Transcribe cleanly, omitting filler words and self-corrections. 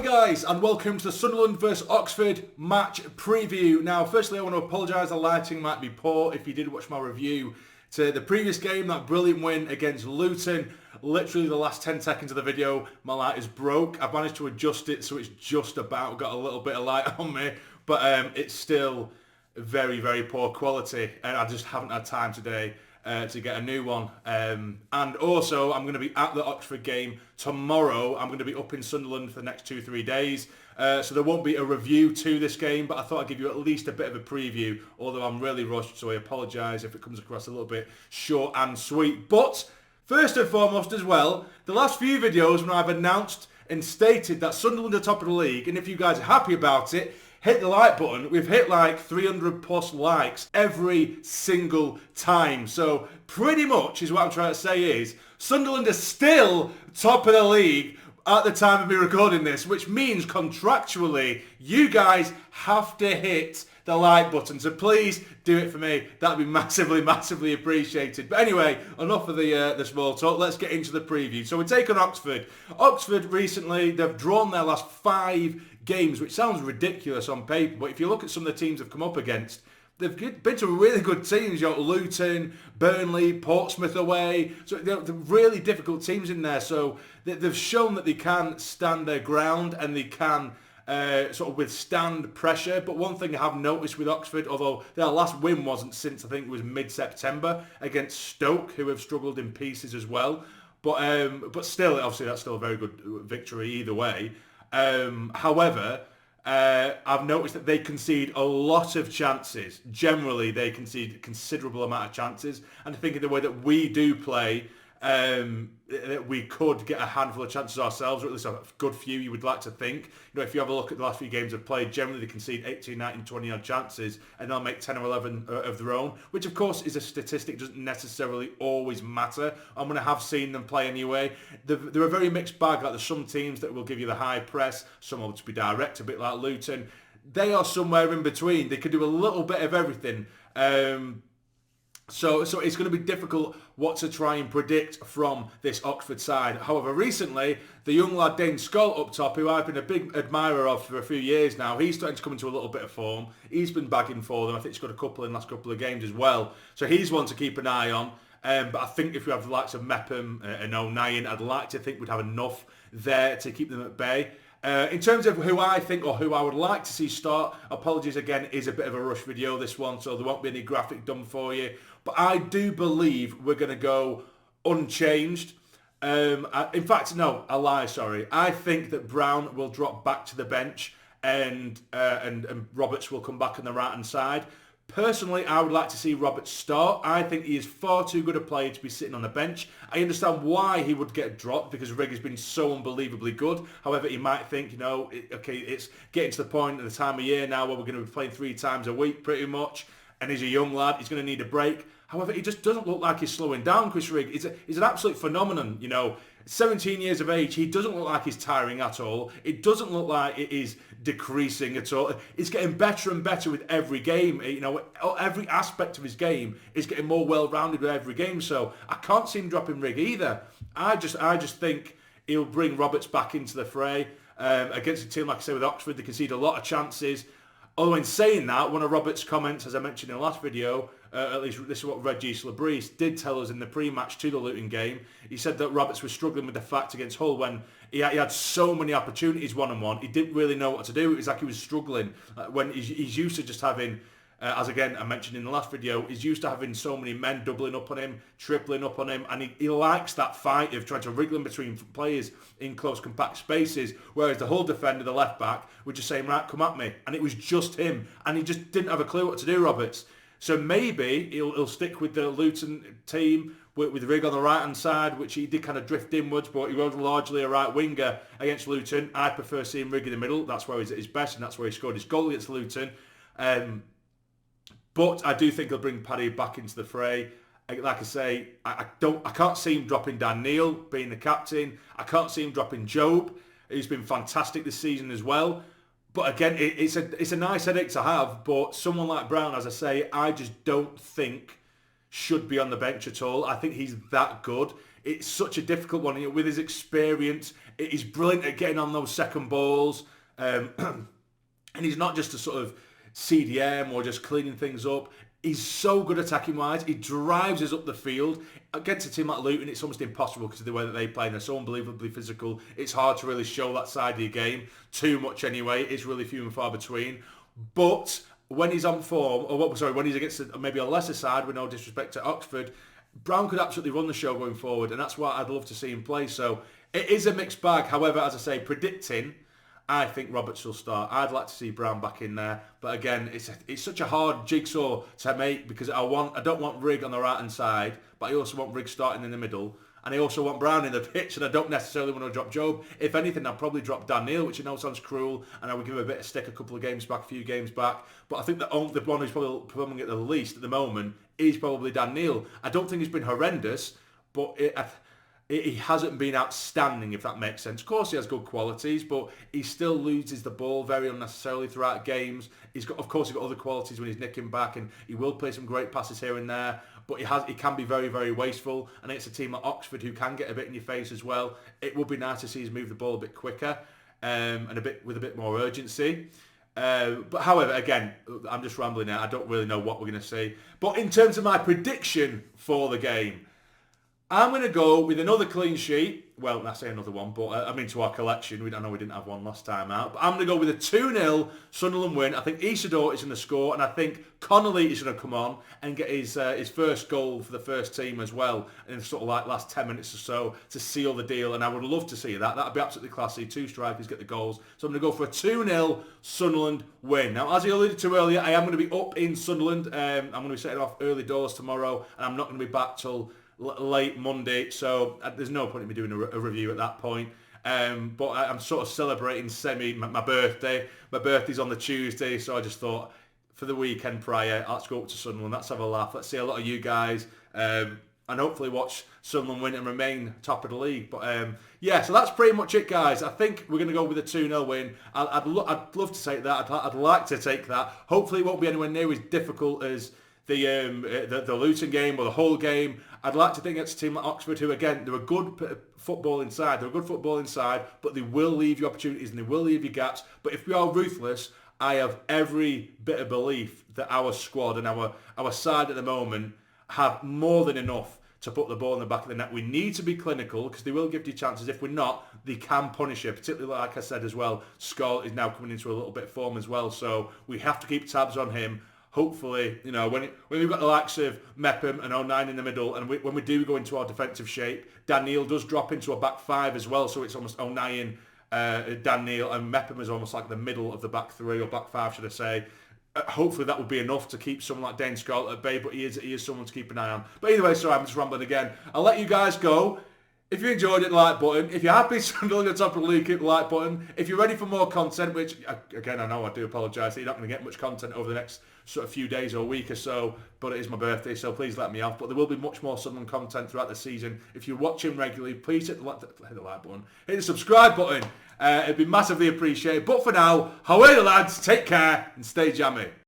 Hi guys, and welcome to the Sunderland vs Oxford match preview. Now, firstly, I want to apologise, the lighting might be poor. If you did watch my review to the previous game, that brilliant win against Luton, literally the last 10 seconds of the video, my light is broke. I've managed to adjust it so it's just about got a little bit of light on me, but it's still very, very poor quality, and I just haven't had time today to get a new one. And also, I'm going to be at the Oxford game tomorrow. I'm going to be up in Sunderland for the next 2-3 days. So there won't be a review to this game, but I thought I'd give you at least a bit of a preview, although I'm really rushed, so I apologise if it comes across a little bit short and sweet. But first and foremost as well, the last few videos when I've announced and stated that Sunderland are top of the league, and if you guys are happy about it, hit the like button. We've hit like 300 plus likes every single time. So pretty much is what I'm trying to say is Sunderland are still top of the league at the time of me recording this, which means contractually you guys have to hit the like button. So please do it for me. That'd be massively, massively appreciated. But anyway, enough of the small talk. Let's get into the preview. So we take on Oxford. Oxford recently, they've drawn their last 5 games, which sounds ridiculous on paper, but if you look at some of the teams they've come up against, they've been to really good teams. You know, Luton, Burnley, Portsmouth away. So they're really difficult teams in there. So they've shown that they can stand their ground and they can sort of withstand pressure. But one thing I have noticed with Oxford, although their last win wasn't since I think it was mid-September against Stoke, who have struggled in pieces as well. But still, obviously, that's still a very good victory either way. However, I've noticed that they concede a lot of chances. Generally, they concede a considerable amount of chances. And I think in the way that we do play, that we could get a handful of chances ourselves, or at least a good few, you would like to think. You know, if you have a look at the last few games they've played, generally they concede 18, 19, 20 odd chances, and they'll make 10 or 11 of their own, which of course is a statistic, doesn't necessarily always matter. I'm going to have seen them play anyway. They're a very mixed bag. Like there's some teams that will give you the high press, some will just be direct, a bit like Luton. They are somewhere in between. They could do a little bit of everything. So it's going to be difficult what to try and predict from this Oxford side. However, recently, the young lad Dane Scott up top, who I've been a big admirer of for a few years now, he's starting to come into a little bit of form. He's been bagging for them. I think he's got a couple in the last couple of games as well. So he's one to keep an eye on. But I think if we have the likes of Mepham and O'Nien, I'd like to think we'd have enough there to keep them at bay. In terms of who I think or who I would like to see start, apologies again, is a bit of a rush video this one, so there won't be any graphic done for you. But I do believe we're going to go unchanged. In fact, no, I lie, sorry. I think that Brown will drop back to the bench and Roberts will come back on the right-hand side. Personally, I would like to see Roberts start. I think he is far too good a player to be sitting on the bench. I understand why he would get dropped because Rigg has been so unbelievably good. However, he might think, okay, it's getting to the point of the time of year now where we're going to be playing 3 times a week pretty much. And he's a young lad. He's going to need a break. However, he just doesn't look like he's slowing down, Chris Rigg. He's an absolute phenomenon, 17 years of age, he doesn't look like he's tiring at all. It doesn't look like it is decreasing at all. It's getting better and better with every game. Every aspect of his game is getting more well-rounded with every game. So I can't see him dropping Rigg either. I just think he'll bring Roberts back into the fray. Against a team, like I say, with Oxford, they concede a lot of chances. Although in saying that, one of Roberts' comments, as I mentioned in the last video, at least this is what Regis Labrise did tell us in the pre-match to the Luton game. He said that Roberts was struggling with the fact against Hull when he had so many opportunities one-on-one. He didn't really know what to do. It was like he was struggling. When he's used to just having, as again I mentioned in the last video, he's used to having so many men doubling up on him, tripling up on him, and he likes that fight of trying to wriggle in between players in close compact spaces, whereas the Hull defender, the left back, would just say, right, come at me. And it was just him, and he just didn't have a clue what to do, Roberts. So maybe he'll stick with the Luton team with Rigg on the right-hand side, which he did kind of drift inwards, but he was largely a right winger against Luton. I prefer seeing Rigg in the middle. That's where he's at his best, and that's where he scored his goal against Luton. But I do think he'll bring Paddy back into the fray. Like I say, I can't see him dropping Dan Neil being the captain. I can't see him dropping Job, who's been fantastic this season as well. But again, it's a nice headache to have. But someone like Brown, as I say, I just don't think should be on the bench at all. I think he's that good. It's such a difficult one with his experience. He's brilliant at getting on those second balls. And he's not just a sort of CDM or just cleaning things up. He's so good attacking-wise. He drives us up the field. Against a team like Luton, it's almost impossible because of the way that they play, and they're so unbelievably physical. It's hard to really show that side of your game too much anyway. It's really few and far between. But when he's on form, when he's against maybe a lesser side, with no disrespect to Oxford, Brown could absolutely run the show going forward, and that's why I'd love to see him play. So it is a mixed bag. However, as I say, predicting, I think Roberts will start. I'd like to see Brown back in there, but again, it's such a hard jigsaw to make because I don't want Rigg on the right hand side, but I also want Rigg starting in the middle, and I also want Brown in the pitch, and I don't necessarily want to drop Job. If anything, I'd probably drop Dhannoo, which I know sounds cruel, and I would give him a bit of stick a few games back. But I think the one who's probably performing it the least at the moment is probably Dhannoo. I don't think he's been horrendous, but he hasn't been outstanding, if that makes sense. Of course, he has good qualities, but he still loses the ball very unnecessarily throughout games. He's got other qualities when he's nicking back, and he will play some great passes here and there. But he can be very, very wasteful. And it's a team like Oxford who can get a bit in your face as well. It would be nice to see us move the ball a bit quicker and with a bit more urgency. But however, again, I'm just rambling now. I don't really know what we're going to see. But in terms of my prediction for the game, I'm going to go with another clean sheet. Well, I say another one, but I mean to our collection. I know we didn't have one last time out. But I'm going to go with a 2-0 Sunderland win. I think Isidore is going to score, and I think Connolly is going to come on and get his first goal for the first team as well in sort of like last 10 minutes or so to seal the deal. And I would love to see that. That would be absolutely classy. 2 strikers get the goals. So I'm going to go for a 2-0 Sunderland win. Now, as I alluded to earlier, I am going to be up in Sunderland. I'm going to be setting off early doors tomorrow, and I'm not going to be back till late Monday, so there's no point in me doing a review at that point. But I'm sort of celebrating my birthday. My birthday's on the Tuesday, so I just thought for the weekend prior, let's go up to Sunderland, let's have a laugh, let's see a lot of you guys, and hopefully watch Sunderland win and remain top of the league. But yeah, so that's pretty much it, guys. I think we're going to go with a 2-0 win. I'd love to take that. I'd like to take that. Hopefully it won't be anywhere near as difficult as the Luton game or the whole game. I'd like to think it's a team like Oxford who, again, they're a good football inside. But they will leave you opportunities and they will leave you gaps. But if we are ruthless, I have every bit of belief that our squad and our side at the moment have more than enough to put the ball in the back of the net. We need to be clinical because they will give you chances. If we're not, they can punish you. Particularly, like I said as well, Scholl is now coming into a little bit of form as well. So we have to keep tabs on him. Hopefully, when we've got the likes of Mepham and 09 in the middle, and when we do go into our defensive shape, Daniel does drop into a back 5 as well, so it's almost 09, Daniel, and Mepham is almost like the middle of the back 3, or back 5, should I say. Hopefully that would be enough to keep someone like Dane Scott at bay, but he is someone to keep an eye on. But anyway, sorry, I'm just rambling again. I'll let you guys go. If you enjoyed it, like button. If you're happy Sunderland at the top of the league, hit the like button. If you're ready for more content, which, again, I know I do apologise that you're not going to get much content over the next sort of few days or week or so, but it is my birthday, so please let me off. But there will be much more Sunderland content throughout the season. If you're watching regularly, please hit the like button. Hit the subscribe button. It'd be massively appreciated. But for now, away the lads, take care and stay jammy.